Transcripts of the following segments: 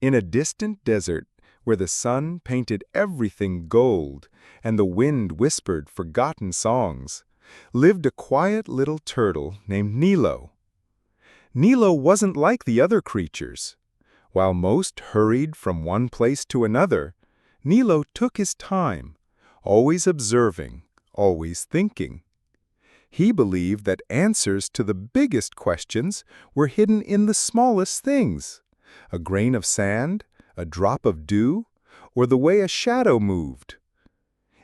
In a distant desert, where the sun painted everything gold and the wind whispered forgotten songs, lived a quiet little turtle named Nilo. Nilo wasn't like the other creatures. While most hurried from one place to another, Nilo took his time, always observing, always thinking. He believed that answers to the biggest questions were hidden in the smallest things: a grain of sand, a drop of dew, or the way a shadow moved.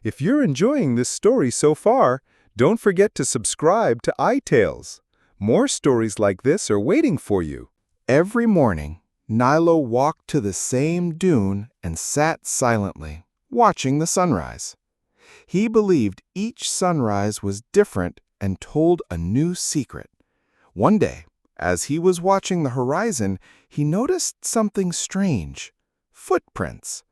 If you're enjoying this story so far, don't forget to subscribe to iTales. More stories like this are waiting for you. Every morning, Nilo walked to the same dune and sat silently, watching the sunrise. He believed each sunrise was different and told a new secret. One day, as he was watching the horizon, he noticed something strange: footprints.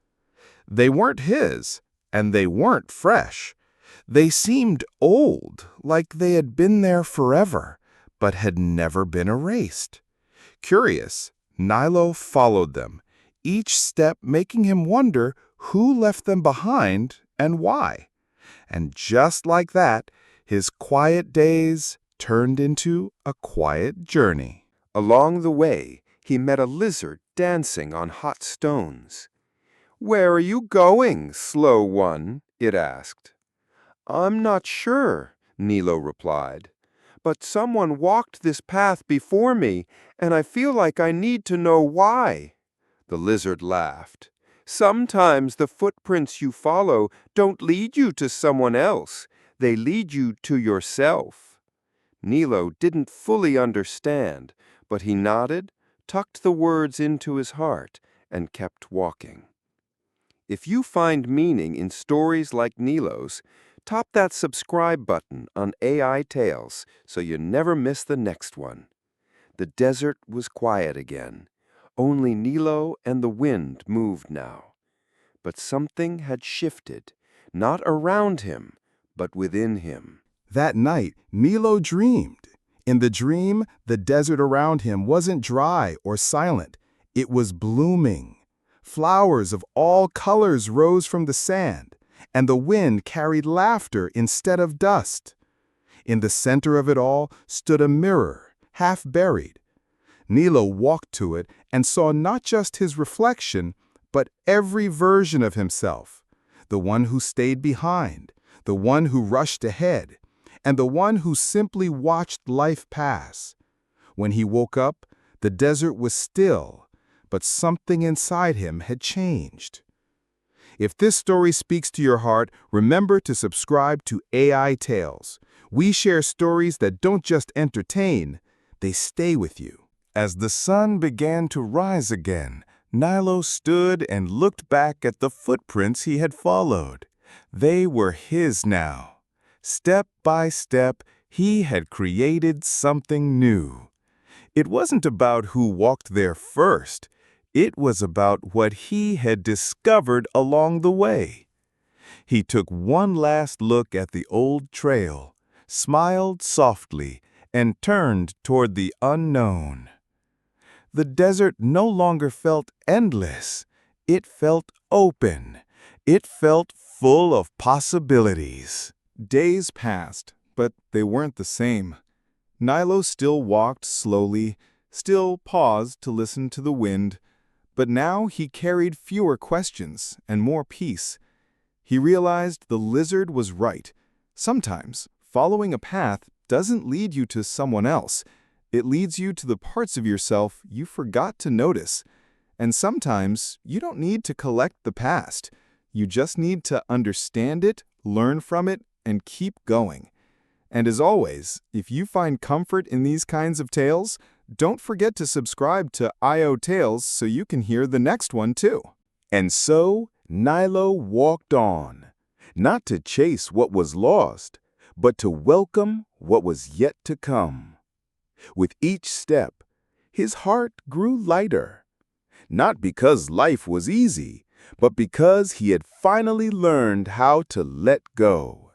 They weren't his, and they weren't fresh. They seemed old, like they had been there forever, but had never been erased. Curious, Nilo followed them, each step making him wonder who left them behind and why. And just like that, his quiet days turned into a quiet journey. Along the way, he met a lizard dancing on hot stones. "Where are you going, slow one?" it asked. "I'm not sure," Nilo replied. "But someone walked this path before me, and I feel like I need to know why." The lizard laughed. "Sometimes the footprints you follow don't lead you to someone else. They lead you to yourself." Nilo didn't fully understand, but he nodded, tucked the words into his heart, and kept walking. If you find meaning in stories like Nilo's, tap that subscribe button on AI Tales so you never miss the next one. The desert was quiet again. Only Nilo and the wind moved now. But something had shifted, not around him, but within him. That night, Nilo dreamed. In the dream, the desert around him wasn't dry or silent. It was blooming. Flowers of all colors rose from the sand, and the wind carried laughter instead of dust. In the center of it all stood a mirror, half buried. Nilo walked to it and saw not just his reflection, but every version of himself: the one who stayed behind, the one who rushed ahead, and the one who simply watched life pass. When he woke up, the desert was still, but something inside him had changed. If this story speaks to your heart, remember to subscribe to AI Tales. We share stories that don't just entertain, they stay with you. As the sun began to rise again, Nilo stood and looked back at the footprints he had followed. They were his now. Step by step, he had created something new. It wasn't about who walked there first. It was about what he had discovered along the way. He took one last look at the old trail, smiled softly, and turned toward the unknown. The desert no longer felt endless. It felt open. It felt full of possibilities. Days passed, but they weren't the same. Nilo still walked slowly, still paused to listen to the wind, but now he carried fewer questions and more peace. He realized the lizard was right. Sometimes, following a path doesn't lead you to someone else. It leads you to the parts of yourself you forgot to notice. And sometimes, you don't need to collect the past. You just need to understand it, learn from it, and keep going. And as always, if you find comfort in these kinds of tales, don't forget to subscribe to IO Tales so you can hear the next one too. And so, Nilo walked on, not to chase what was lost, but to welcome what was yet to come. With each step, his heart grew lighter, not because life was easy, but because he had finally learned how to let go.